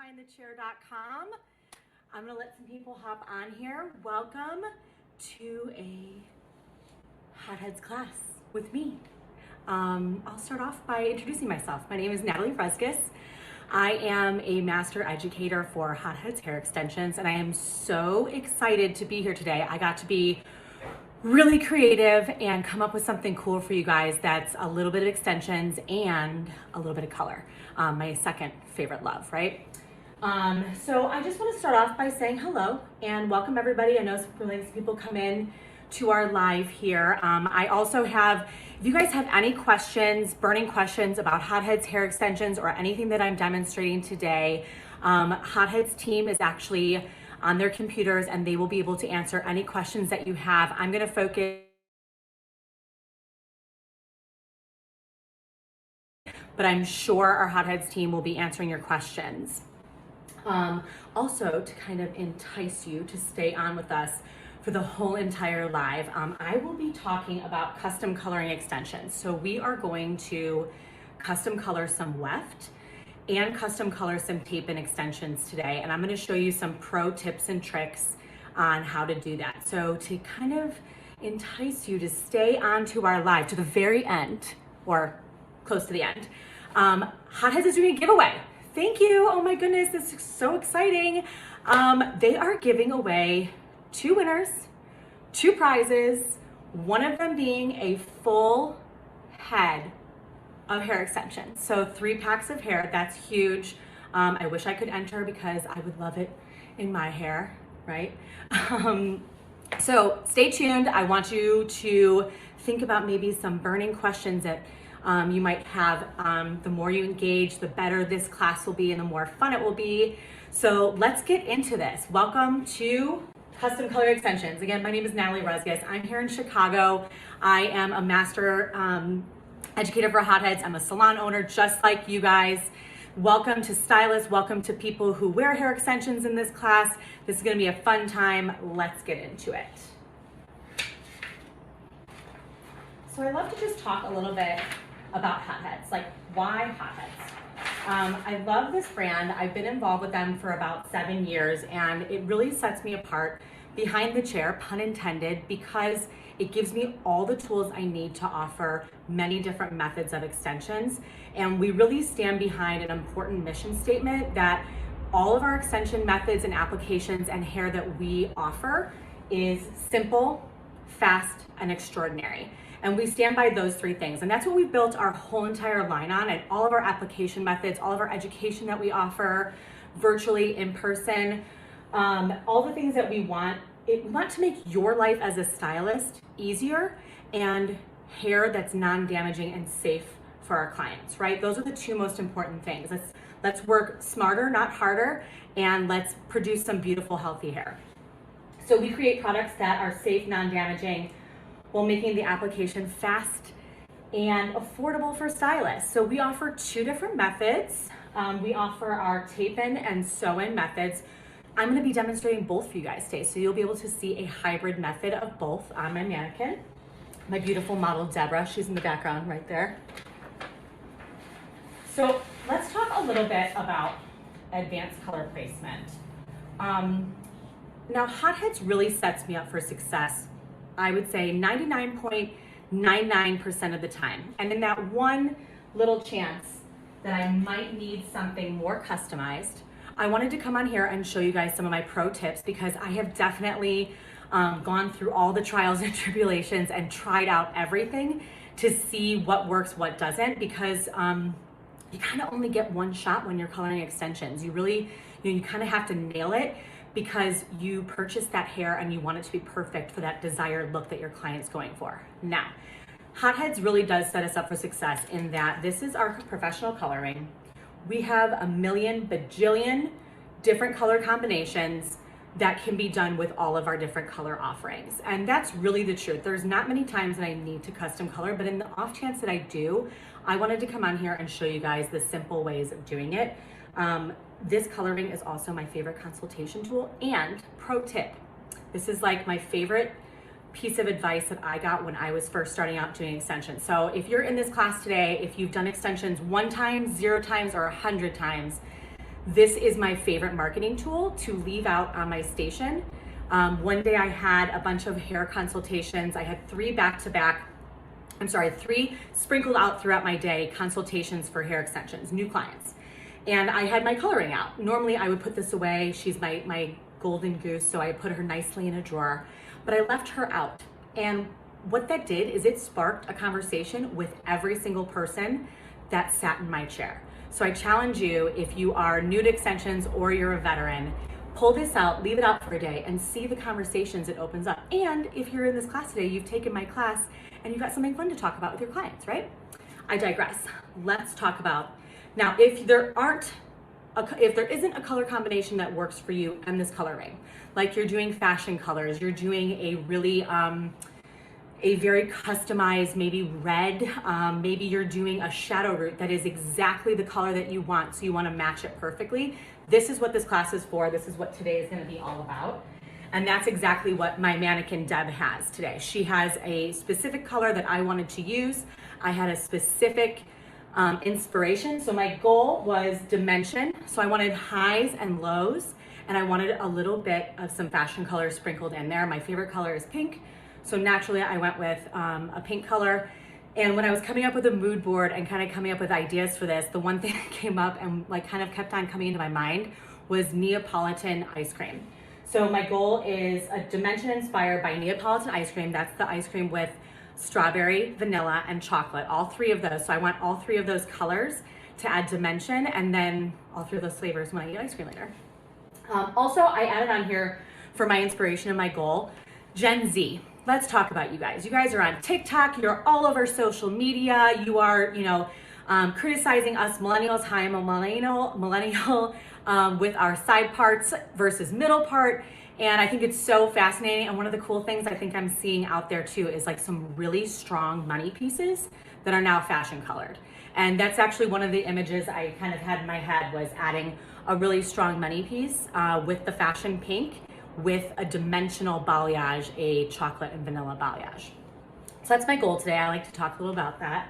behindthechair.com. I'm gonna let some people hop on here. Welcome to a Hotheads class with me. I'll start off by introducing myself. My name is Natalie Ruzgis. I am a master educator for Hotheads hair extensions, and I am so excited to be here today. I got to be really creative and come up with something cool for you guys that's a little bit of extensions and a little bit of color. My second favorite love, right? So I just want to start off by saying hello and welcome everybody. I know some people come in to our live here. I also have, if you guys have any questions, burning questions about Hotheads hair extensions or anything that I'm demonstrating today, Hotheads team is actually on their computers and they will be able to answer any questions that you have. I'm going to focus, but I'm sure our Hotheads team will be answering your questions. Also, to kind of entice you to stay on with us for the whole entire live, I will be talking about custom coloring extensions. So we are going to custom color some Weft and custom color some tape-in extensions today. And I'm gonna show you some pro tips and tricks on how to do that. So to kind of entice you to stay on to our live to the very end, or close to the end, Hotheads is doing a giveaway. Thank you, oh my goodness, this is so exciting. They are giving away 2 winners, 2 prizes, one of them being a full head of hair extensions. So 3 packs of hair, that's huge. I wish I could enter because I would love it in my hair, right? So stay tuned. I want you to think about maybe some burning questions that you might have. The more you engage, the better this class will be and the more fun it will be. So let's get into this. Welcome to Custom Color Extensions. Again, my name is Natalie Ruzgis. I'm here in Chicago. I am a master educator for Hotheads. I'm a salon owner just like you guys. Welcome to stylists. Welcome to people who wear hair extensions in this class. This is gonna be a fun time. Let's get into it. So I love to just talk a little bit about Hotheads, like why Hotheads? I love this brand. I've been involved with them for about 7 years and it really sets me apart behind the chair, pun intended, because it gives me all the tools I need to offer many different methods of extensions. And we really stand behind an important mission statement that all of our extension methods and applications and hair that we offer is simple, fast, and extraordinary. And we stand by those 3 things. And that's what we've built our whole entire line on, and all of our application methods, all of our education that we offer, virtually, in person, all the things that we want. We want to make your life as a stylist easier and hair that's non-damaging and safe for our clients, right? Those are the 2 most important things. Let's work smarter, not harder, and let's produce some beautiful, healthy hair. So we create products that are safe, non-damaging, while making the application fast and affordable for stylists. So we offer 2 different methods. We offer our tape-in and sew-in methods. I'm gonna be demonstrating both for you guys today, so you'll be able to see a hybrid method of both on my mannequin. My beautiful model, Deborah, she's in the background right there. So let's talk a little bit about advanced color placement. Now, Hotheads really sets me up for success, I would say 99.99% of the time. And in that one little chance that I might need something more customized, I wanted to come on here and show you guys some of my pro tips, because I have definitely gone through all the trials and tribulations and tried out everything to see what works, what doesn't, because you kind of only get one shot when you're coloring extensions. You really, you kind of have to nail it, because you purchase that hair and you want it to be perfect for that desired look that your client's going for. Now, Hotheads really does set us up for success in that this is our professional coloring. We have a million bajillion different color combinations that can be done with all of our different color offerings. And that's really the truth. There's not many times that I need to custom color, but in the off chance that I do, I wanted to come on here and show you guys the simple ways of doing it. This coloring is also my favorite consultation tool. And pro tip, this is like my favorite piece of advice that I got when I was first starting out doing extensions. So if you're in this class today, if you've done extensions 1 time, 0 times, or 100 times, this is my favorite marketing tool to leave out on my station. One day I had a bunch of hair consultations. I had three sprinkled out throughout my day consultations for hair extensions, new clients. And I had my coloring out. Normally I would put this away. She's my golden goose, so I put her nicely in a drawer, but I left her out. And what that did is it sparked a conversation with every single person that sat in my chair. So I challenge you, if you are new to extensions or you're a veteran, pull this out, leave it out for a day, and see the conversations it opens up. And if you're in this class today, you've taken my class and you've got something fun to talk about with your clients, right? I digress. Let's talk about, now if there isn't a color combination that works for you in this colorway, like you're doing fashion colors, you're doing a really, a very customized, maybe red, maybe you're doing a shadow root that is exactly the color that you want, so you want to match it perfectly. This is what this class is for. This is what today is going to be all about. And that's exactly what my mannequin Deb has today. She has a specific color that I wanted to use. I had a specific inspiration. So my goal was dimension. So I wanted highs and lows, and I wanted a little bit of some fashion color sprinkled in there. My favorite color is pink. So naturally I went with a pink color. And when I was coming up with a mood board and kind of coming up with ideas for this, the one thing that came up and like kind of kept on coming into my mind was Neapolitan ice cream. So my goal is a dimension inspired by Neapolitan ice cream. That's the ice cream with strawberry, vanilla, and chocolate, all three of those. So I want all three of those colors to add dimension, and then all three of those flavors when I eat ice cream later. Also, I added on here for my inspiration and my goal, Gen Z. Let's talk about you guys. You guys are on TikTok, you're all over social media, you are, criticizing us millennials. Hi, I'm a millennial with our side parts versus middle part. And I think it's so fascinating. And one of the cool things I think I'm seeing out there too is like some really strong money pieces that are now fashion colored. And that's actually one of the images I kind of had in my head, was adding a really strong money piece with the fashion pink, with a dimensional balayage, a chocolate and vanilla balayage. So that's my goal today. I like to talk a little about that.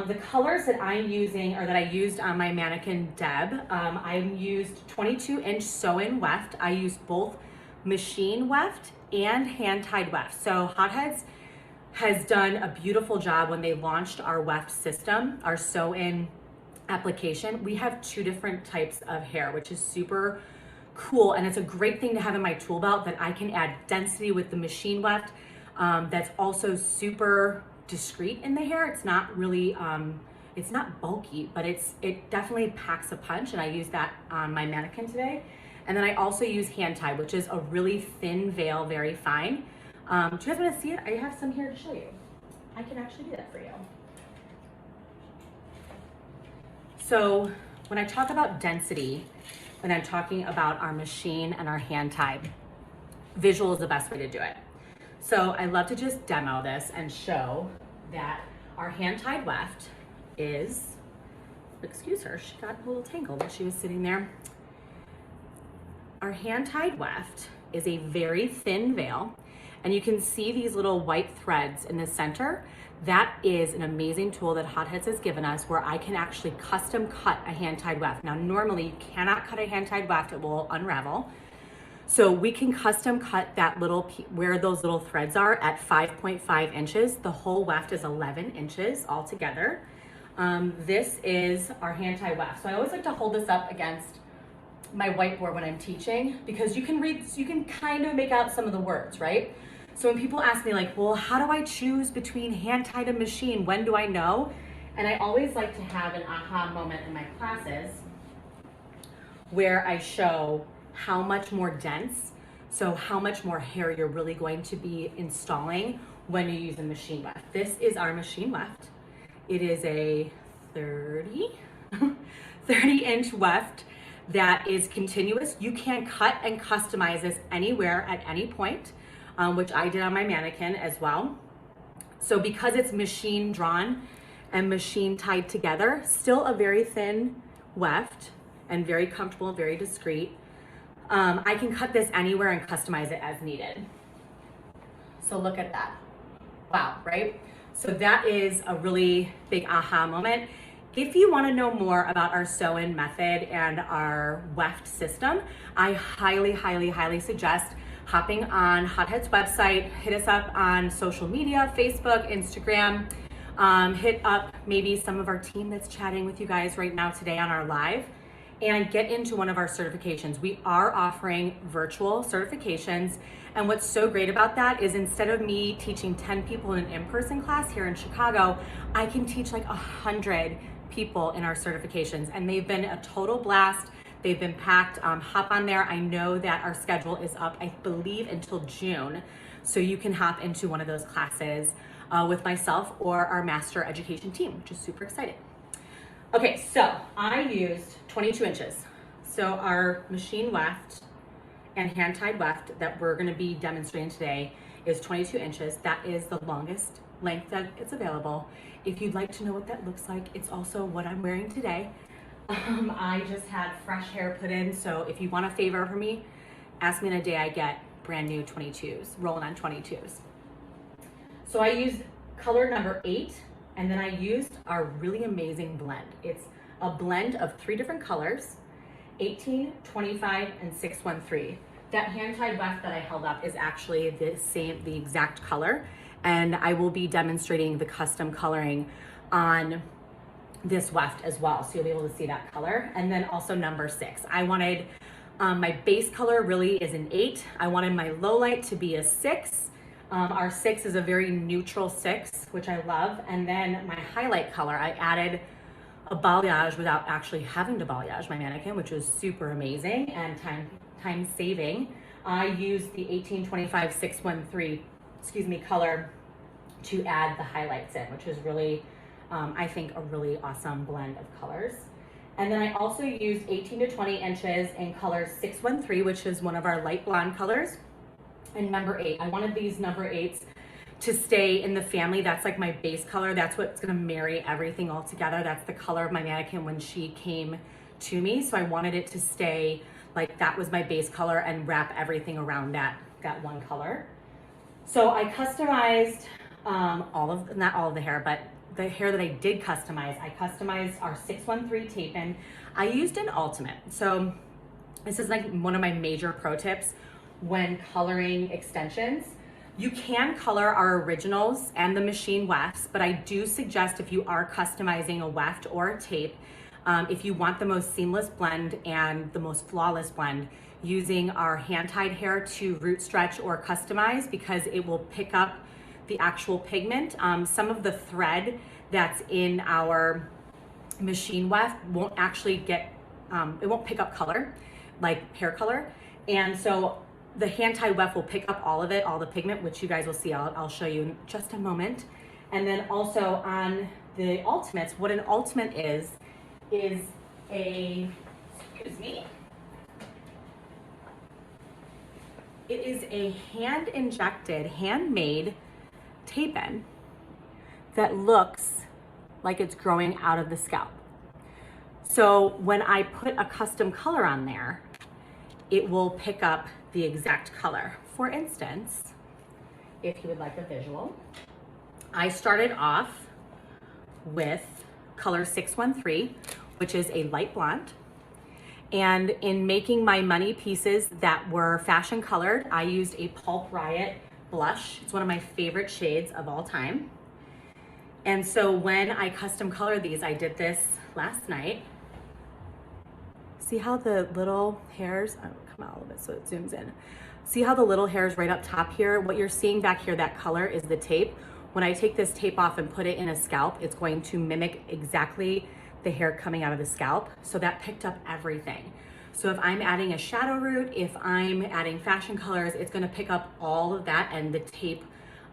The colors that I'm using, or that I used on my mannequin Deb, I used 22-inch sew-in weft. I used both machine weft and hand-tied weft. So Hotheads has done a beautiful job when they launched our weft system, our sew-in application. We have two different types of hair, which is super cool, and it's a great thing to have in my tool belt, that I can add density with the machine weft. That's also super discreet in the hair. It's not really, it's not bulky, but it definitely packs a punch, and I use that on my mannequin today. And then I also use hand tie, which is a really thin veil, very fine. Do you guys want to see it? I have some here to show you. I can actually do that for you. So when I talk about density, when I'm talking about our machine and our hand tied, visual is the best way to do it. So I love to just demo this and show that our hand tied weft is, excuse her, she got a little tangled when she was sitting there. Our hand tied weft is a very thin veil, and you can see these little white threads in the center. That is an amazing tool that Hotheads has given us, where I can actually custom cut a hand-tied weft. Now, normally you cannot cut a hand-tied weft, it will unravel. So we can custom cut that little, where those little threads are, at 5.5 inches. The whole weft is 11 inches altogether. This is our hand-tied weft. So I always like to hold this up against my whiteboard when I'm teaching, because you can read, you can kind of make out some of the words, right? So when people ask me like, well, how do I choose between hand-tied and machine? When do I know? And I always like to have an aha moment in my classes where I show how much more dense, so how much more hair you're really going to be installing when you use a machine weft. This is our machine weft. It is a 30-inch weft that is continuous. You can cut and customize this anywhere at any point. Which I did on my mannequin as well. So because it's machine drawn and machine tied together, still a very thin weft and very comfortable, very discreet. I can cut this anywhere and customize it as needed. So look at that. Wow, right? So that is a really big aha moment. If you want to know more about our sew-in method and our Weft system, I highly suggest hopping on Hotheads website. Hit us up on social media, Facebook, Instagram. Hit up maybe some of our team that's chatting with you guys right now today on our live, and get into one of our certifications. We are offering virtual certifications, and what's so great about that is instead of me teaching 10 people in an in-person class here in Chicago, I can teach like 100 people in our certifications, and they've been a total blast. They've been packed. Hop on there. I know that our schedule is up, I believe, until June, so you can hop into one of those classes with myself or our master education team, which is super exciting. Okay, so I used 22 inches. So our machine weft and hand-tied weft that we're gonna be demonstrating today is 22 inches. That is the longest length that it's available. If you'd like to know what that looks like, it's also what I'm wearing today. I just had fresh hair put in, so if you want a favor from me, ask me in a day I get brand new 22s, rolling on 22s. So I used color number 8, and then I used our really amazing blend. It's a blend of 3 different colors, 18, 25, and 613. That hand-tied weft that I held up is actually the exact color, and I will be demonstrating the custom coloring on this weft as well, so you'll be able to see that color. And then also number 6. I wanted, my base color really is an 8. I wanted my low light to be a 6. Our 6 is a very neutral 6, which I love. And then my highlight color, I added a balayage without actually having to balayage my mannequin, which was super amazing and time saving. I used the 1825 613, color to add the highlights in, which is really, I think, a really awesome blend of colors. And then I also used 18 to 20 inches in color 613, which is one of our light blonde colors, and number 8. I wanted these number 8s to stay in the family. That's like my base color. That's what's gonna marry everything all together. That's the color of my mannequin when she came to me. So I wanted it to stay like that was my base color and wrap everything around that one color. So I customized not all of the hair, but the hair that I did customize, I customized our 613 tape-in. I used an ultimate. So this is like one of my major pro tips when coloring extensions. You can color our originals and the machine wefts, but I do suggest if you are customizing a weft or a tape, if you want the most seamless blend and the most flawless blend, using our hand-tied hair to root stretch or customize, because it will pick up the actual pigment. Some of the thread that's in our machine weft won't actually get, it won't pick up color, like hair color. And so the hand-tied weft will pick up all of it, all the pigment, which you guys will see. I'll show you in just a moment. And then also on the ultimates, what an ultimate is a, it is a hand-injected, handmade tape-in that looks like it's growing out of the scalp. So when I put a custom color on there, it will pick up the exact color. For instance, if you would like a visual, I started off with color 613, which is a light blonde. And in making my money pieces that were fashion colored, I used a Pulp Riot blush. It's one of my favorite shades of all time. And so when I custom colored these, I did this last night. See how the little hairs, oh, come out a little bit so it zooms in. See how the little hairs right up top here? What you're seeing back here, that color is the tape. When I take this tape off and put it in a scalp, it's going to mimic exactly the hair coming out of the scalp. So that picked up everything. So if I'm adding a shadow root, if I'm adding fashion colors, it's gonna pick up all of that, and the tape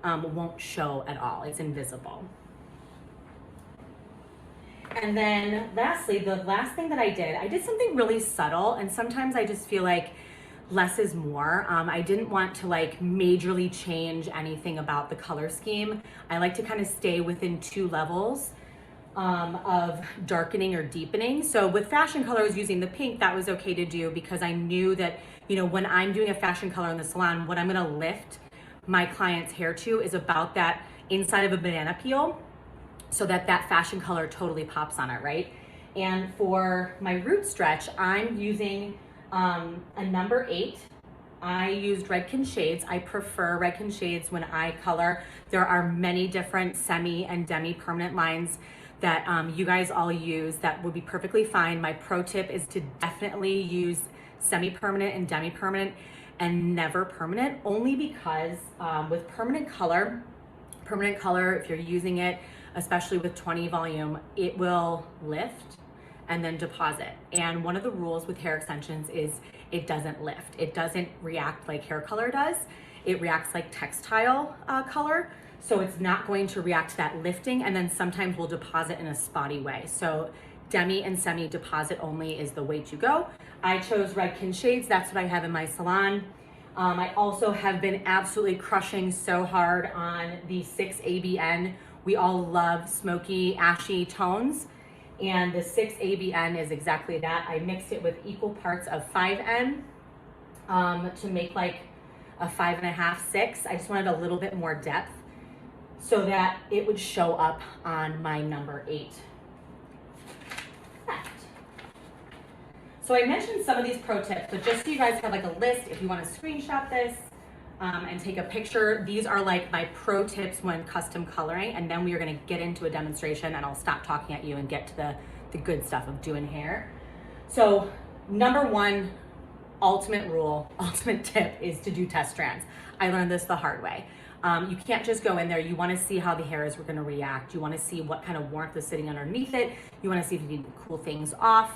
won't show at all. It's invisible. And then lastly, the last thing that I did something really subtle, and sometimes I just feel like less is more. I didn't want to like majorly change anything about the color scheme. I like to kind of stay within 2 levels of darkening or deepening. So with fashion colors, using the pink, that was okay to do because I knew that, you know, when I'm doing a fashion color in the salon, what I'm gonna lift my client's hair to is about that inside of a banana peel so that that fashion color totally pops on it, right? And for my root stretch, I'm using a number 8. I used Redken shades. I prefer Redken shades when I color. There are many different semi and demi permanent lines that you guys all use that would be perfectly fine. My pro tip is to definitely use semi-permanent and demi-permanent and never permanent, only because with permanent color, if you're using it, especially with 20 volume, it will lift and then deposit. And one of the rules with hair extensions is it doesn't lift. It doesn't react like hair color does. It reacts like textile color. So it's not going to react to that lifting, and then sometimes will deposit in a spotty way. So demi and semi deposit only is the way to go. I chose Redken shades. That's what I have in my salon. I also have been absolutely crushing so hard on the 6 ABN. We all love smoky, ashy tones. And the 6 ABN is exactly that. I mixed it with equal parts of 5N to make like a 5.5, 6. I just wanted a little bit more depth so that it would show up on my number 8. So I mentioned some of these pro tips, but just so you guys have like a list, if you want to screenshot this and take a picture, these are like my pro tips when custom coloring, and then we are going to get into a demonstration and I'll stop talking at you and get to the good stuff of doing hair. So number 1, ultimate rule, ultimate tip is to do test strands. I learned this the hard way. You can't just go in there. You want to see how the hair is going to react. You want to see what kind of warmth is sitting underneath it. You want to see if you need to cool things off.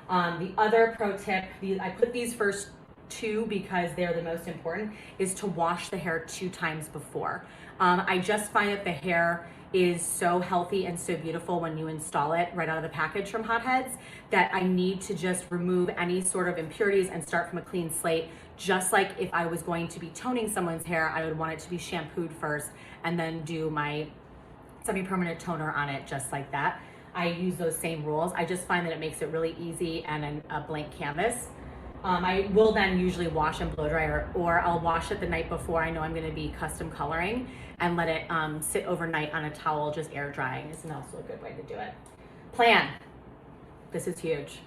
The other pro tip, I put these first 2 because they're the most important, is to wash the hair 2 times before. I just find that the hair is so healthy and so beautiful when you install it right out of the package from Hotheads that I need to just remove any sort of impurities and start from a clean slate. Just like if I was going to be toning someone's hair, I would want it to be shampooed first and then do my semi-permanent toner on it just like that. I use those same rules. I just find that it makes it really easy and a blank canvas. I will then usually wash and blow dry, or I'll wash it the night before I know I'm gonna be custom coloring and let it sit overnight on a towel, just air drying is also a good way to do it. Plan. This is huge.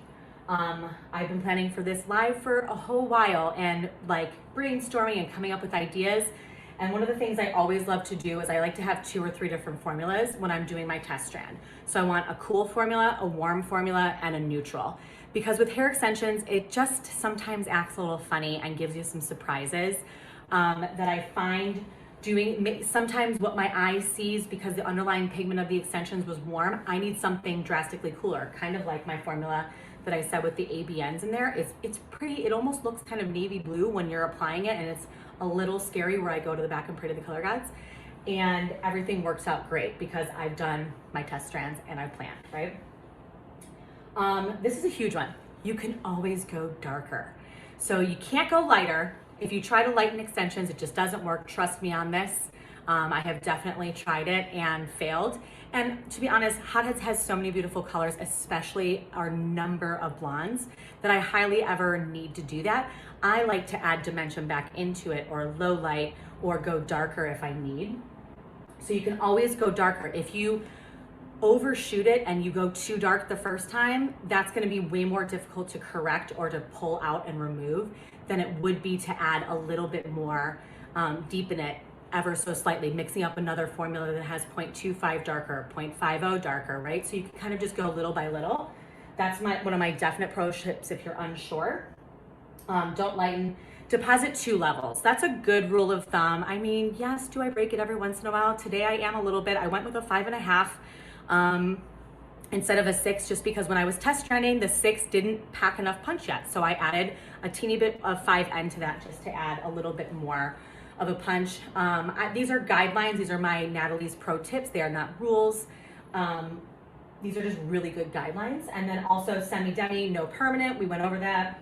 I've been planning for this live for a whole while and like brainstorming and coming up with ideas. And one of the things I always love to do is I like to have 2 or 3 different formulas when I'm doing my test strand. So I want a cool formula, a warm formula, and a neutral. Because with hair extensions, it just sometimes acts a little funny and gives you some surprises that I find doing. Sometimes what my eye sees, because the underlying pigment of the extensions was warm, I need something drastically cooler, kind of like my formula that I said with the ABNs in there. It's pretty, it almost looks kind of navy blue when you're applying it, and it's a little scary where I go to the back and pray to the color gods, and everything works out great because I've done my test strands and I've planned, right? This is a huge one. You can always go darker. So you can't go lighter. If you try to lighten extensions, it just doesn't work. Trust me on this. I have definitely tried it and failed. And to be honest, Hotheads has so many beautiful colors, especially our number of blondes, that I hardly ever need to do that. I like to add dimension back into it, or low light, or go darker if I need. So you can always go darker. If you overshoot it and you go too dark the first time, that's going to be way more difficult to correct or to pull out and remove than it would be to add a little bit more, deepen it ever so slightly, mixing up another formula that has 0.25 darker, 0.50 darker, right? So you can kind of just go little by little. That's one of my definite pro tips if you're unsure. Don't lighten. Deposit 2 levels. That's a good rule of thumb. I mean, yes, do I break it every once in a while? Today I am a little bit. I went with a 5.5 instead of a 6, just because when I was test trending, the 6 didn't pack enough punch yet. So I added a teeny bit of 5N to that just to add a little bit more of a punch. These are guidelines. These are my Natalie's pro tips. They are not rules. These are just really good guidelines. And then also semi-demi, no permanent. We went over that.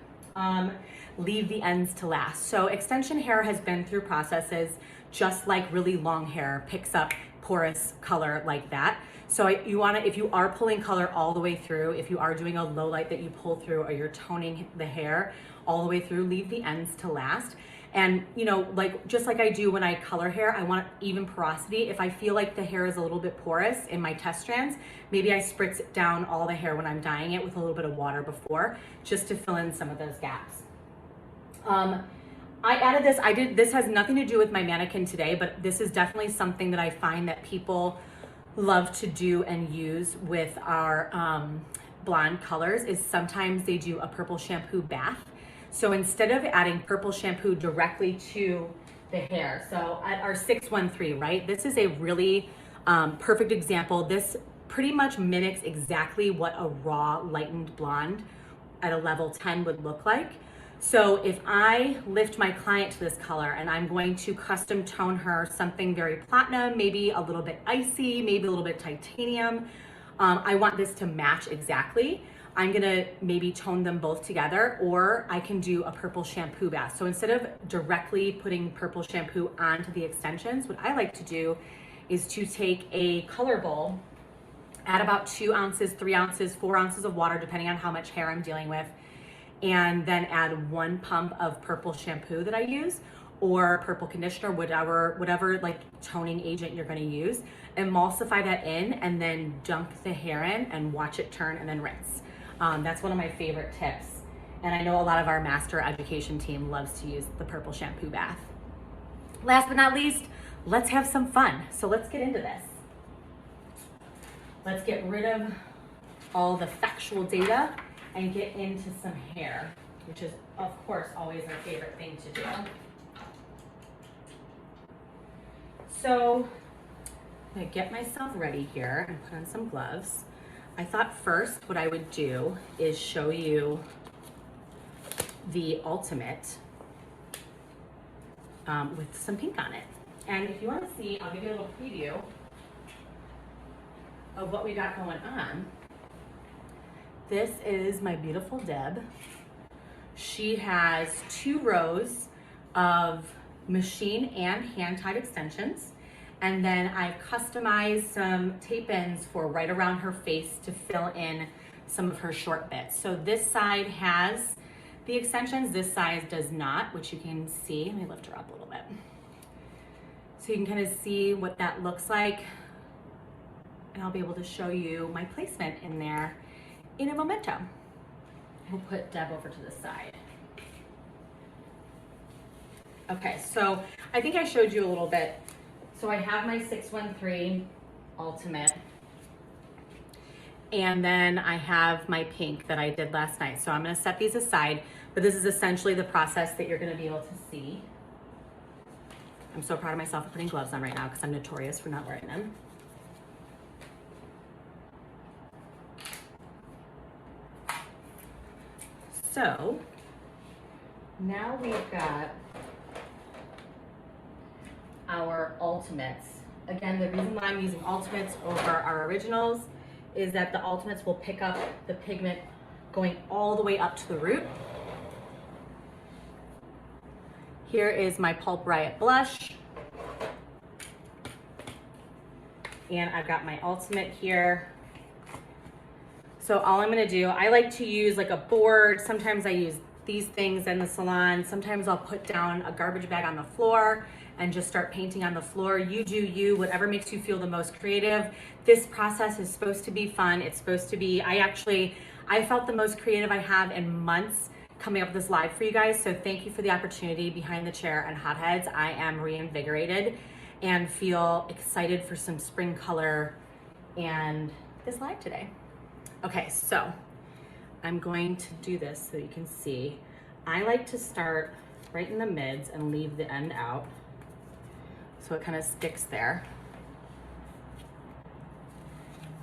Leave the ends to last. So extension hair has been through processes just like really long hair picks up porous color like that. So you want to, if you are pulling color all the way through, if you are doing a low light that you pull through, or you're toning the hair all the way through, leave the ends to last. And you know, like just like I do when I color hair, I want even porosity. If I feel like the hair is a little bit porous in my test strands, maybe I spritz down all the hair when I'm dyeing it with a little bit of water before, just to fill in some of those gaps. I added this, this has nothing to do with my mannequin today, but this is definitely something that I find that people love to do and use with our blonde colors, is sometimes they do a purple shampoo bath. So instead of adding purple shampoo directly to the hair, so at our 613, right? This is a really perfect example. This pretty much mimics exactly what a raw lightened blonde at a level 10 would look like. So if I lift my client to this color and I'm going to custom tone her something very platinum, maybe a little bit icy, maybe a little bit titanium, I want this to match exactly. I'm gonna maybe tone them both together, or I can do a purple shampoo bath. So instead of directly putting purple shampoo onto the extensions, what I like to do is to take a color bowl, add about 2 ounces, 3 ounces, 4 ounces of water, depending on how much hair I'm dealing with, and then add 1 pump of purple shampoo that I use, or purple conditioner, whatever like toning agent you're gonna use, emulsify that in, and then dunk the hair in and watch it turn and then rinse. That's one of my favorite tips. And I know a lot of our master education team loves to use the purple shampoo bath. Last but not least, let's have some fun. So let's get into this. Let's get rid of all the factual data and get into some hair, which is of course always our favorite thing to do. So I'm gonna get myself ready here and put on some gloves. I thought first what I would do is show you the ultimate with some pink on it. And if you want to see, I'll give you a little preview of what we got going on. This is my beautiful Deb. She has 2 rows of machine and hand-tied extensions. And then I've customized some tape-ins for right around her face to fill in some of her short bits. So this side has the extensions, this side does not, which you can see. Let me lift her up a little bit. So you can kind of see what that looks like. And I'll be able to show you my placement in there in a momento. We'll put Deb over to the side. Okay, so I think I showed you a little bit. So I have my 613 Ultimate, and then I have my pink that I did last night. So I'm gonna set these aside, but this is essentially the process that you're gonna be able to see. I'm so proud of myself for putting gloves on right now because I'm notorious for not wearing them. So now we've got our ultimates. Again, the reason why I'm using ultimates over our originals is that the ultimates will pick up the pigment going all the way up to the root. Here is my Pulp Riot blush. And I've got my ultimate here. So all I'm gonna do, I like to use like a board. Sometimes I use these things in the salon. Sometimes I'll put down a garbage bag on the floor and just start painting on the floor. You do you, whatever makes you feel the most creative. This process is supposed to be fun. It's supposed to be, I felt the most creative I have in months coming up with this live for you guys. So thank you for the opportunity behind the chair and Hotheads. I am reinvigorated and feel excited for some spring color and this live today. Okay, so I'm going to do this so you can see. I like to start right in the mids and leave the end out, so it kind of sticks there.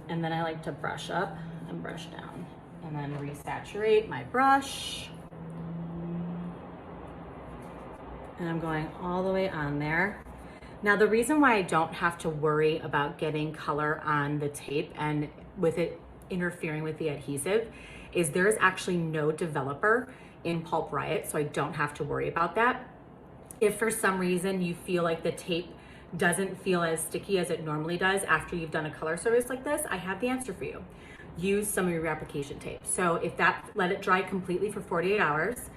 And then I like to brush up and brush down, and then resaturate my brush. And I'm going all the way on there. Now the reason why I don't have to worry about getting color on the tape and with it interfering with the adhesive is there is actually no developer in Pulp Riot, so I don't have to worry about that. If for some reason you feel like the tape doesn't feel as sticky as it normally does after you've done a color service like this, I have the answer for you. Use some of your reapplication tape. So if that, let it dry completely for 48 hours,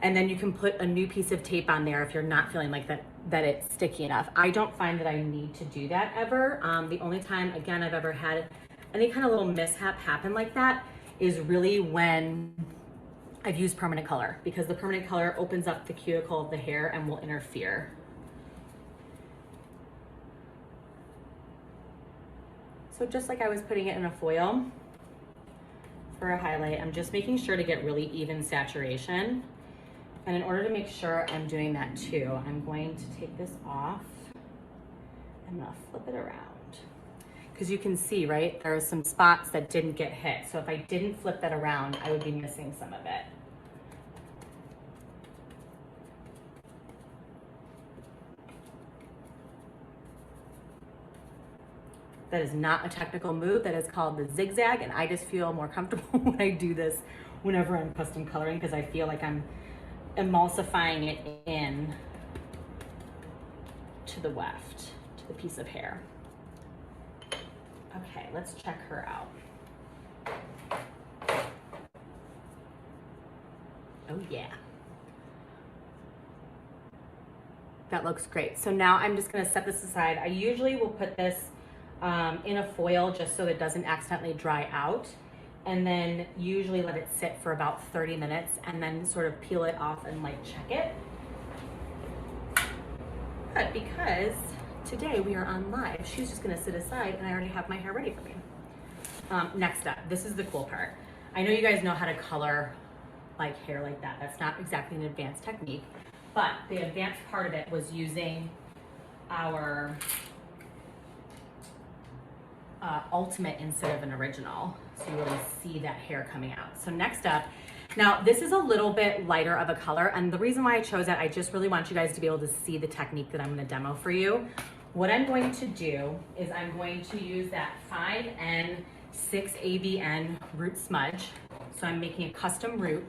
And then you can put a new piece of tape on there if you're not feeling like that it's sticky enough. I don't find that I need to do that ever. The only time, again, I've ever had any kind of little mishap happen like that is really when I've used permanent color, because the permanent color opens up the cuticle of the hair and will interfere. So just like I was putting it in a foil for a highlight, I'm just making sure to get really even saturation. And in order to make sure I'm doing that too, I'm going to take this off. I'm gonna flip it around. Because you can see, right, there are some spots that didn't get hit. So if I didn't flip that around, I would be missing some of it. That is not a technical move. That is called the zigzag, and I just feel more comfortable when I do this whenever I'm custom coloring, because I feel like I'm emulsifying it in to the weft, to the piece of hair. Okay, let's check her out. Oh yeah. That looks great. So now I'm just gonna set this aside. I usually will put this in a foil just so it doesn't accidentally dry out, and then usually let it sit for about 30 minutes and then sort of peel it off and like check it. But because today we are on live, she's just gonna sit aside and I already have my hair ready for me. Next up, this is the cool part. I know you guys know how to color like hair like that. That's not exactly an advanced technique, but the advanced part of it was using our ultimate instead of an original, so you really see that hair coming out. So next up, now this is a little bit lighter of a color, and the reason why I chose that, I just really want you guys to be able to see the technique that I'm going to demo for you. What I'm going to do is I'm going to use that 5N 6ABN root smudge. So I'm making a custom root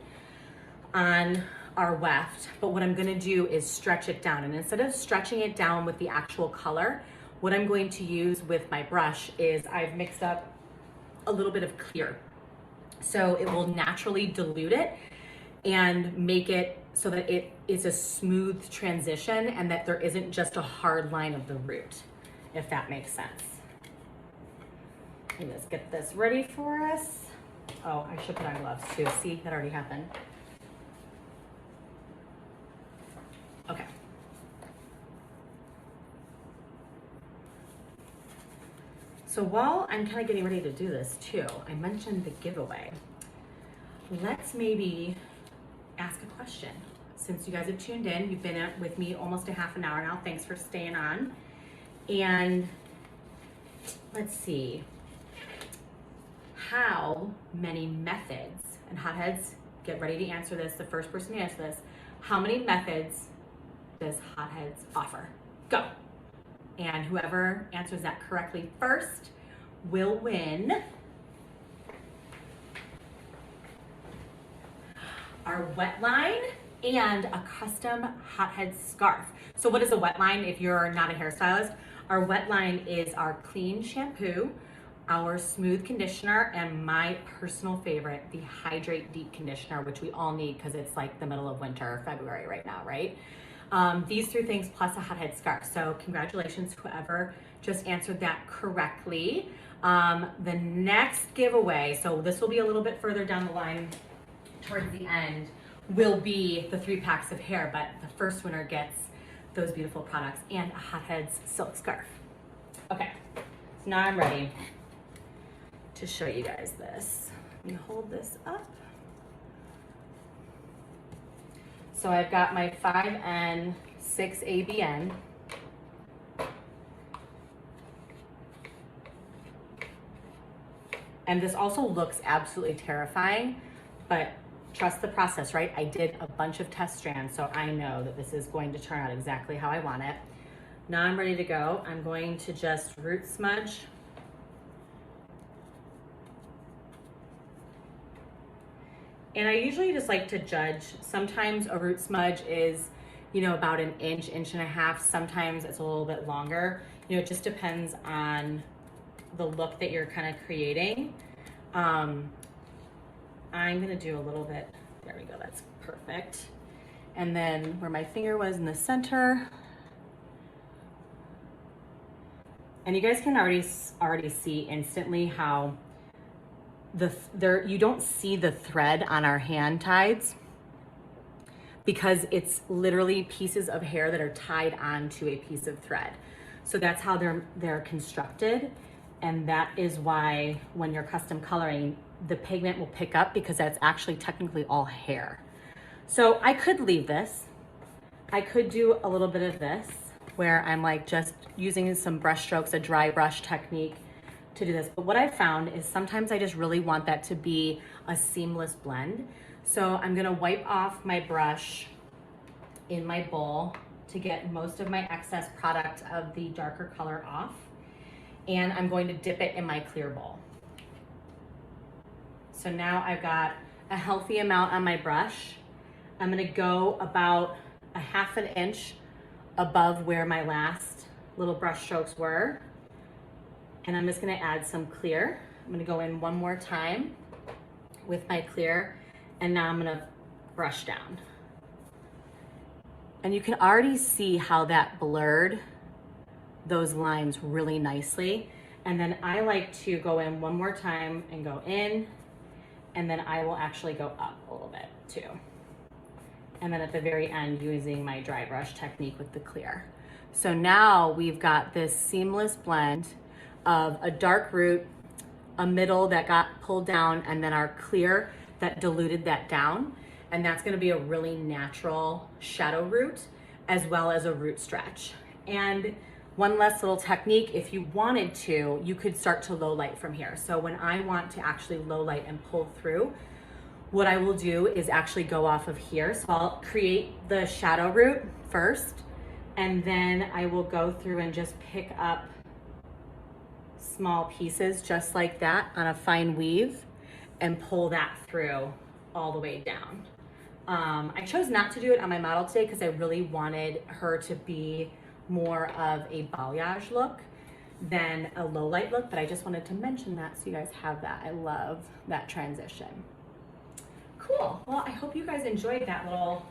on our weft, but what I'm going to do is stretch it down, and instead of stretching it down with the actual color, what I'm going to use with my brush is I've mixed up a little bit of clear. So it will naturally dilute it and make it so that it is a smooth transition and that there isn't just a hard line of the root, if that makes sense. Let's get this ready for us. Oh, I should put on gloves too. See, that already happened. Okay. So while I'm kind of getting ready to do this too, I mentioned the giveaway. Let's maybe ask a question. Since you guys have tuned in, you've been with me almost a half an hour now. Thanks for staying on. And let's see, how many methods, and hotheads, get ready to answer this, the first person to answer this, how many methods does Hotheads offer? Go. And whoever answers that correctly first will win our wet line and a custom Hothead scarf. So what is a wet line if you're not a hairstylist? Our wet line is our clean shampoo, our smooth conditioner, and my personal favorite, the Hydrate Deep Conditioner, which we all need because it's like the middle of winter, February right now, right? These 3 things plus a Hothead scarf. So congratulations, whoever just answered that correctly. The next giveaway, so this will be a little bit further down the line towards the end, will be the 3 packs of hair, but the first winner gets those beautiful products and a Hotheads silk scarf. Okay, so now I'm ready to show you guys this. Let me hold this up. So I've got my 5N 6ABN. And this also looks absolutely terrifying, but trust the process, right? I did a bunch of test strands, so I know that this is going to turn out exactly how I want it. Now I'm ready to go. I'm going to just root smudge. And I usually just like to judge. Sometimes a root smudge is, you know, about an inch, inch and a half. Sometimes it's a little bit longer. You know, it just depends on the look that you're kind of creating. I'm gonna do a little bit, there we go, that's perfect. And then where my finger was in the center. And you guys can already see instantly how you don't see the thread on our hand ties because it's literally pieces of hair that are tied onto a piece of thread. So that's how they're constructed. And that is why when you're custom coloring, the pigment will pick up because that's actually technically all hair. So I could leave this. I could do a little bit of this where I'm like just using some brush strokes, a dry brush technique to do this. But what I found is sometimes I just really want that to be a seamless blend. So I'm gonna wipe off my brush in my bowl to get most of my excess product of the darker color off. And I'm going to dip it in my clear bowl. So now I've got a healthy amount on my brush. I'm gonna go about a half an inch above where my last little brush strokes were. And I'm just gonna add some clear. I'm gonna go in one more time with my clear, and now I'm gonna brush down. And you can already see how that blurred those lines really nicely. And then I like to go in one more time and go in, and then I will actually go up a little bit too. And then at the very end, using my dry brush technique with the clear. So now we've got this seamless blend of a dark root, a middle that got pulled down, and then our clear that diluted that down. And that's gonna be a really natural shadow root as well as a root stretch. And one less little technique, if you wanted to, you could start to low light from here. So when I want to actually low light and pull through, what I will do is actually go off of here. So I'll create the shadow root first, and then I will go through and just pick up small pieces just like that on a fine weave and pull that through all the way down. I chose not to do it on my model today because I really wanted her to be more of a balayage look than a low light look, but I just wanted to mention that so you guys have that. I love that transition. Cool, well, I hope you guys enjoyed that little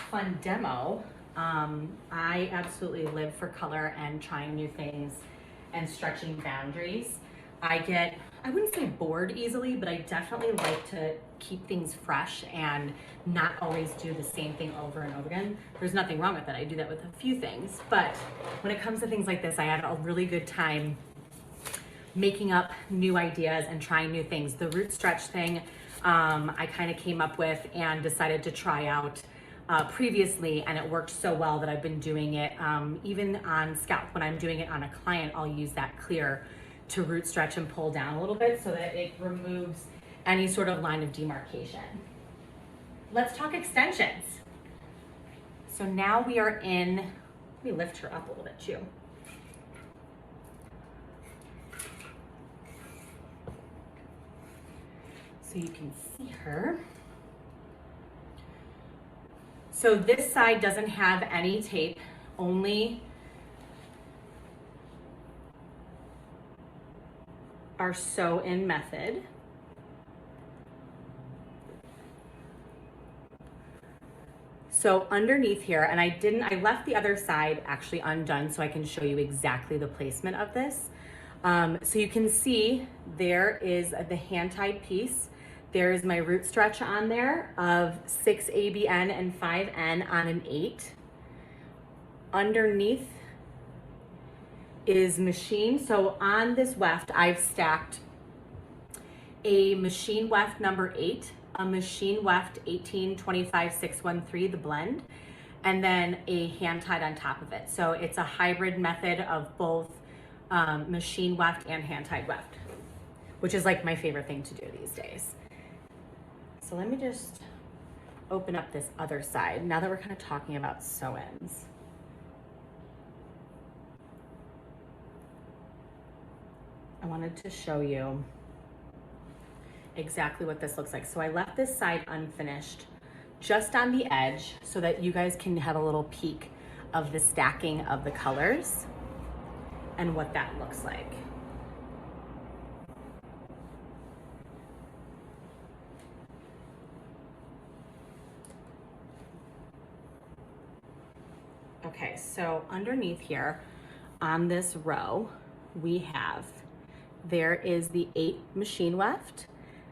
fun demo. I absolutely live for color and trying new things and stretching boundaries. I wouldn't say bored easily, but I definitely like to keep things fresh and not always do the same thing over and over again. There's nothing wrong with that. I do that with a few things, but when it comes to things like this, I had a really good time making up new ideas and trying new things. The root stretch thing, I kind of came up with and decided to try out previously, and it worked so well that I've been doing it even on scalp. When I'm doing it on a client, I'll use that clear to root stretch and pull down a little bit so that it removes any sort of line of demarcation. Let's talk extensions. So now we are in, let me lift her up a little bit too. So you can see her. So this side doesn't have any tape, only our sew-in method. So underneath here, and I left the other side actually undone so I can show you exactly the placement of this. So you can see there is the hand-tied piece. There's my root stretch on there of 6 ABN and 5N on an 8. Underneath is machine. So on this weft, I've stacked a machine weft number 8, a machine weft 18-25-613, the blend, and then a hand tied on top of it. So it's a hybrid method of both machine weft and hand tied weft, which is like my favorite thing to do these days. So let me just open up this other side now that we're kind of talking about sew-ins. I wanted to show you exactly what this looks like. So I left this side unfinished just on the edge so that you guys can have a little peek of the stacking of the colors and what that looks like. Okay, so underneath here on this row, there is the 8 machine weft.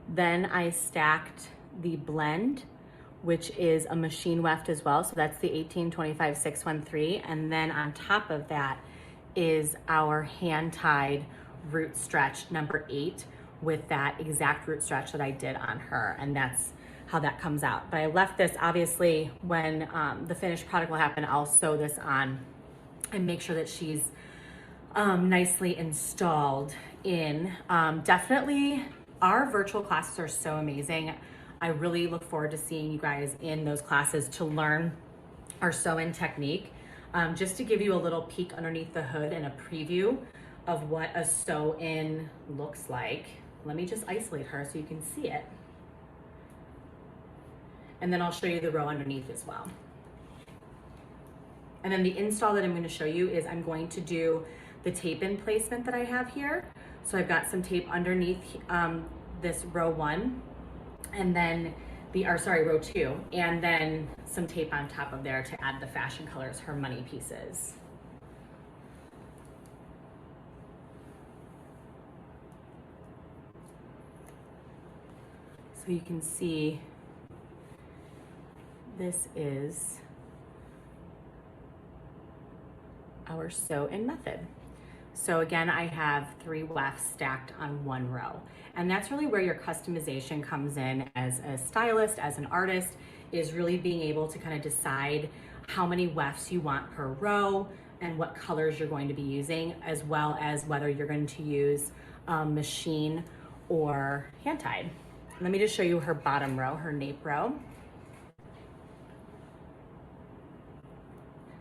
Then I stacked the blend, which is a machine weft as well. So that's the 1825-613. And then on top of that is our hand tied root stretch number 8 with that exact root stretch that I did on her. And that's how that comes out. But I left this, obviously, when the finished product will happen, I'll sew this on and make sure that she's nicely installed in. Definitely, our virtual classes are so amazing. I really look forward to seeing you guys in those classes to learn our sew-in technique. Just to give you a little peek underneath the hood and a preview of what a sew-in looks like. Let me just isolate her so you can see it. And then I'll show you the row underneath as well. And then the install that I'm going to show you is I'm going to do the tape in placement that I have here. So I've got some tape underneath this row 1, and then row 2, and then some tape on top of there to add the fashion colors, her money pieces. So you can see this is our sew-in method. So again, I have 3 wefts stacked on 1 row. And that's really where your customization comes in as a stylist, as an artist, is really being able to kind of decide how many wefts you want per row and what colors you're going to be using, as well as whether you're going to use machine or hand-tied. Let me just show you her bottom row, her nape row.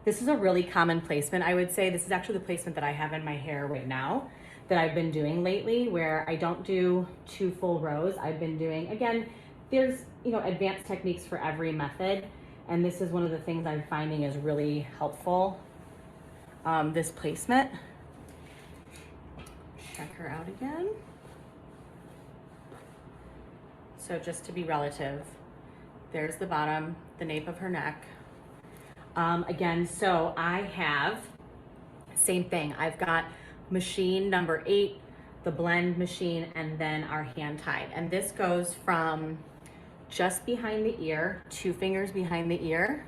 This is a really common placement. I would say this is actually the placement that I have in my hair right now that I've been doing lately, where I don't do 2 full rows. I've been doing, again, there's advanced techniques for every method, and this is one of the things I'm finding is really helpful, this placement. Check her out again. So just to be relative, there's the bottom, the nape of her neck. Again, so I have, same thing, I've got machine number 8, the blend machine, and then our hand tied. And this goes from just behind the ear, 2 fingers behind the ear,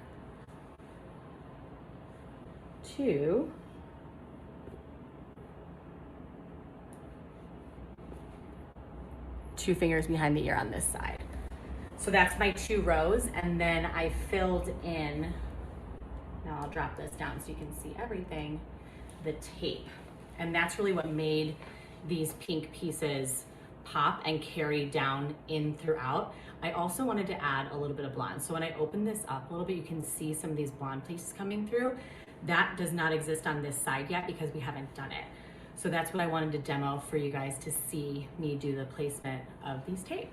to two fingers behind the ear on this side. So that's my 2 rows, and then I filled in, now I'll drop this down so you can see everything, the tape. And that's really what made these pink pieces pop and carry down in throughout. I also wanted to add a little bit of blonde. So when I open this up a little bit, you can see some of these blonde pieces coming through. That does not exist on this side yet because we haven't done it. So that's what I wanted to demo for you guys to see me do the placement of these tape.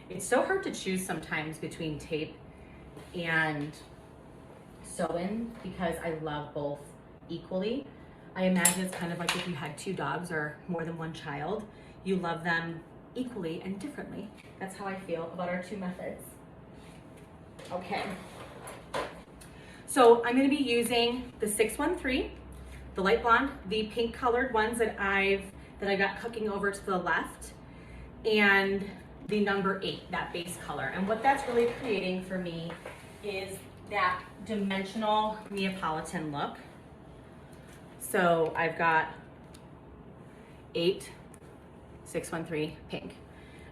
It's so hard to choose sometimes between tape and sew-in because I love both equally. I imagine it's kind of like if you had 2 dogs or more than 1 child, you love them equally and differently. That's how I feel about our 2 methods. Okay. So I'm going to be using the 613, the light blonde, the pink colored ones that I got cooking over to the left, and the number 8, that base color. And what that's really creating for me is that dimensional Neapolitan look. So I've got 8, 613, pink,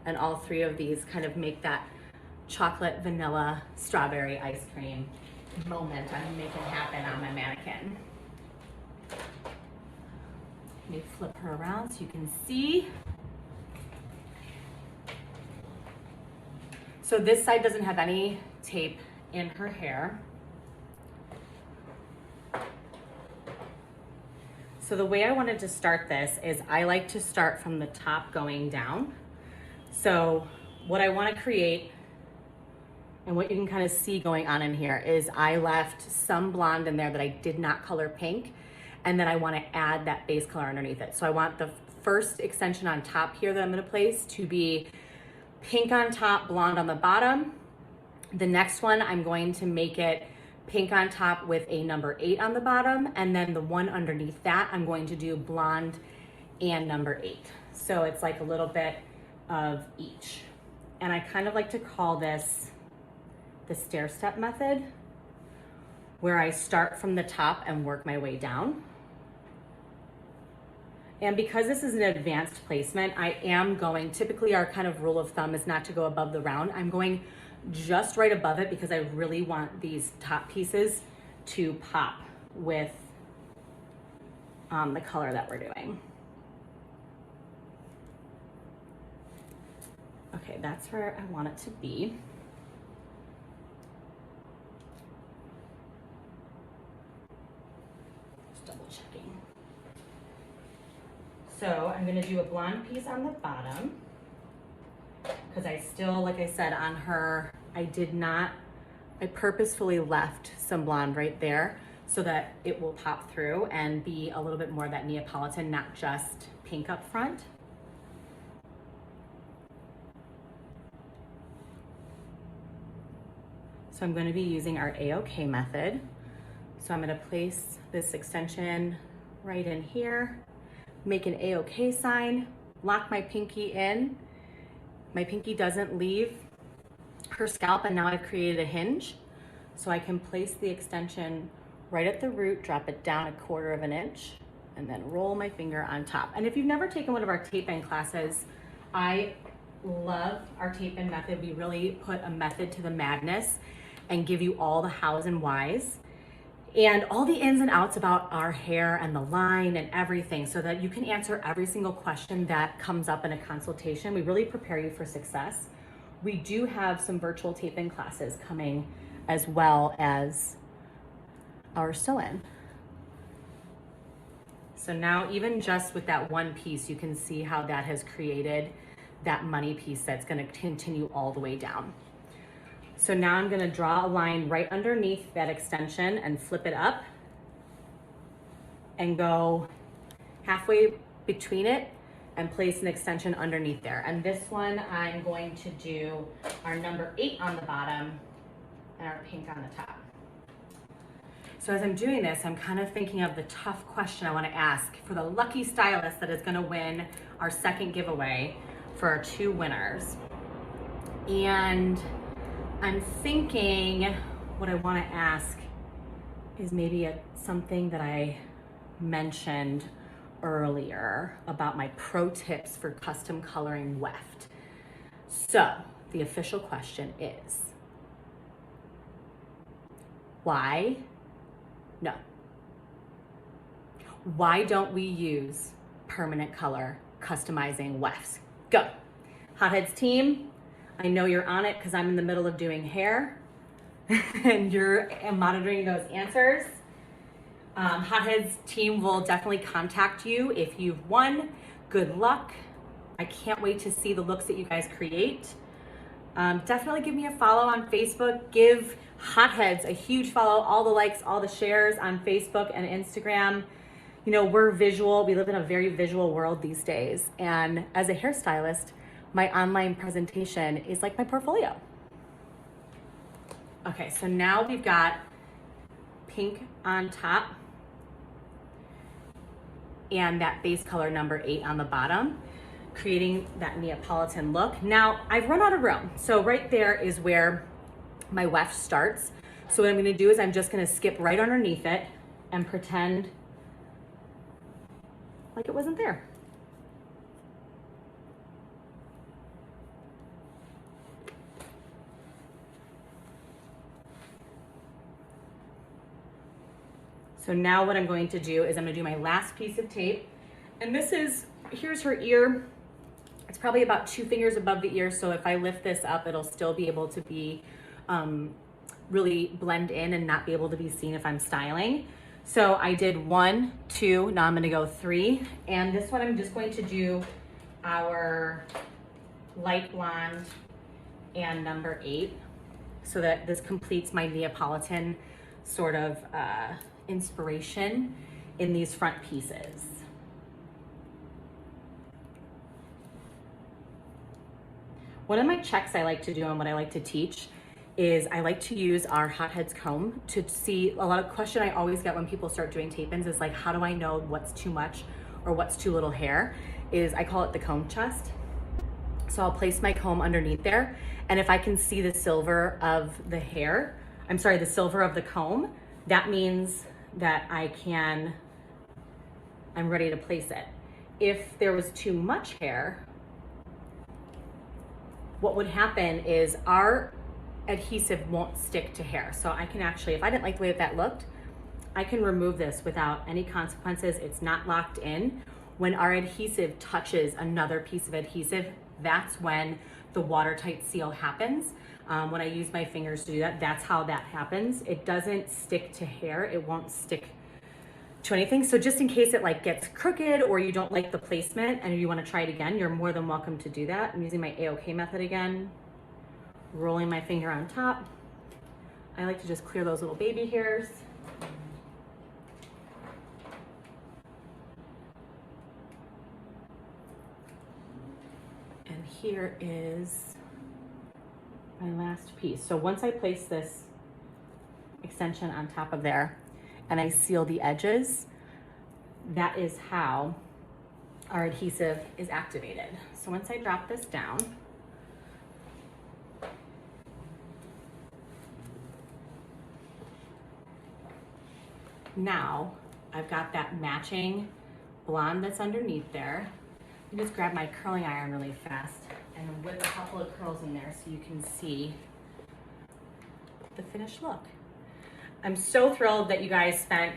and all 3 of these kind of make that chocolate, vanilla, strawberry ice cream moment I'm making happen on my mannequin. Let me flip her around so you can see. So this side doesn't have any tape in her hair. So the way I wanted to start this is I like to start from the top going down. So what I want to create and what you can kind of see going on in here is I left some blonde in there that I did not color pink, and then I want to add that base color underneath it. So I want the first extension on top here that I'm going to place to be pink on top, blonde on the bottom, The next one, I'm going to make it pink on top with a number 8 on the bottom, and then the one underneath that, I'm going to do blonde and number 8. So it's like a little bit of each. And I kind of like to call this the stair step method, where I start from the top and work my way down. And because this is an advanced placement, I am going, typically our kind of rule of thumb is not to go above the round. I'm going just right above it because I really want these top pieces to pop with the color that we're doing. Okay, that's where I want it to be. Just double checking. So I'm gonna do a blonde piece on the bottom because I still, like I said, on her, I purposefully left some blonde right there so that it will pop through and be a little bit more of that Neapolitan, not just pink up front. So I'm going to be using our A-OK method. So I'm going to place this extension right in here, make an A-OK sign, lock my pinky in. My pinky doesn't leave her scalp, and now I've created a hinge. So I can place the extension right at the root, drop it down 1/4 inch, and then roll my finger on top. And if you've never taken one of our tape bend classes, I love our tape bend method. We really put a method to the madness and give you all the hows and whys and all the ins and outs about our hair and the line and everything, so that you can answer every single question that comes up in a consultation. We really prepare you for success. We do have some virtual tape bend classes coming, as well as our sew-in. So now, even just with that one piece, you can see how that has created that money piece that's going to continue all the way down. So now I'm going to draw a line right underneath that extension and flip it up and go halfway between it and place an extension underneath there. And this one, I'm going to do our number 8 on the bottom and our pink on the top. So as I'm doing this, I'm kind of thinking of the tough question I want to ask for the lucky stylist that is going to win our second giveaway for our 2 winners. And I'm thinking what I want to ask is maybe something that I mentioned earlier about my pro tips for custom coloring weft. So the official question is, why don't we use permanent color customizing wefts? Go. Hotheads team, I know you're on it because I'm in the middle of doing hair and you're monitoring those answers. Hotheads team will definitely contact you if you've won. Good luck. I can't wait to see the looks that you guys create. Definitely give me a follow on Facebook. Give Hotheads a huge follow, all the likes, all the shares on Facebook and Instagram. You know, we're visual. We live in a very visual world these days. And as a hairstylist, my online presentation is like my portfolio. Okay, so now we've got pink on top and that base color number 8 on the bottom, creating that Neapolitan look. Now, I've run out of room. So right there is where my weft starts. So what I'm gonna do is I'm just gonna skip right underneath it and pretend like it wasn't there. So now what I'm going to do is I'm gonna do my last piece of tape. And here's her ear. It's probably about 2 fingers above the ear. So if I lift this up, it'll still be able to be really blend in and not be able to be seen if I'm styling. So I did 1, 2, now I'm gonna go 3. And this one I'm just going to do our light blonde and number 8 so that this completes my Neapolitan sort of inspiration in these front pieces. One of my checks I like to do and what I like to teach is I like to use our Hotheads comb to see. A lot of question I always get when people start doing tape-ins is like, how do I know what's too much or what's too little hair? Is I call it the comb chest. So I'll place my comb underneath there, and if I can see the silver of the hair, I'm sorry, the silver of the comb, that means that I'm ready to place it. If there was too much hair, what would happen is our adhesive won't stick to hair. So I can actually, if I didn't like the way that looked, I can remove this without any consequences. It's not locked in. When our adhesive touches another piece of adhesive, that's when the watertight seal happens. When I use my fingers to do that, that's how that happens. It doesn't stick to hair. It won't stick to anything. So just in case it like gets crooked or you don't like the placement and you want to try it again, you're more than welcome to do that. I'm using my A-OK method again, rolling my finger on top. I like to just clear those little baby hairs. And here is my last piece. So once I place this extension on top of there and I seal the edges, that is how our adhesive is activated. So once I drop this down, now I've got that matching blonde that's underneath there. I just grab my curling iron really fast and whip a couple of curls in there so you can see the finished look. I'm so thrilled that you guys spent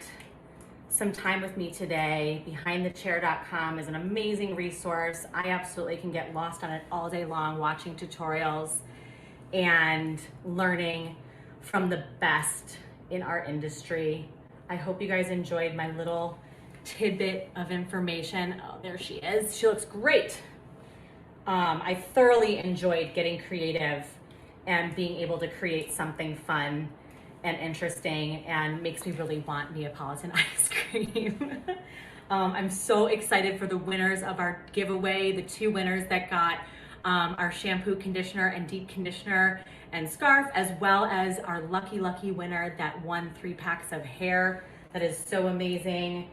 some time with me today. BehindTheChair.com is an amazing resource. I absolutely can get lost on it all day long, watching tutorials and learning from the best in our industry. I hope you guys enjoyed my little tidbit of information. Oh, there she is. She looks great. I thoroughly enjoyed getting creative and being able to create something fun and interesting, and makes me really want Neapolitan ice cream. I'm so excited for the winners of our giveaway, the 2 winners that got our shampoo, conditioner, and deep conditioner and scarf, as well as our lucky winner that won 3 packs of hair. That is so amazing.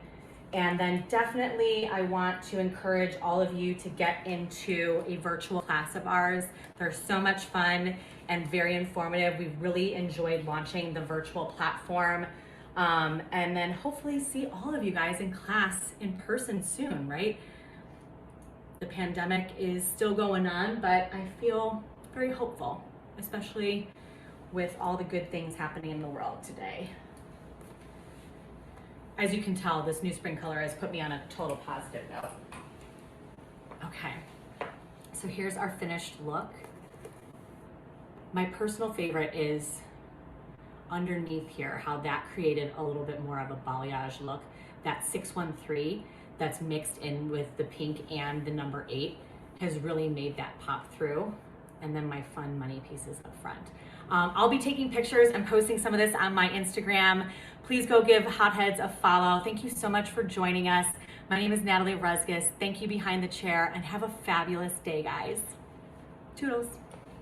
And then definitely I want to encourage all of you to get into a virtual class of ours. They're so much fun and very informative. We've really enjoyed launching the virtual platform. And then hopefully see all of you guys in class in person soon, right? The pandemic is still going on, but I feel very hopeful, especially with all the good things happening in the world today. As you can tell, this new spring color has put me on a total positive note. Okay, so here's our finished look. My personal favorite is underneath here, how that created a little bit more of a balayage look. That 613 that's mixed in with the pink and the number 8 has really made that pop through. And then my fun money pieces up front. I'll be taking pictures and posting some of this on my Instagram. Please go give Hotheads a follow. Thank you so much for joining us. My name is Natalie Ruzgis. Thank you, Behind the Chair, and have a fabulous day, guys. Toodles.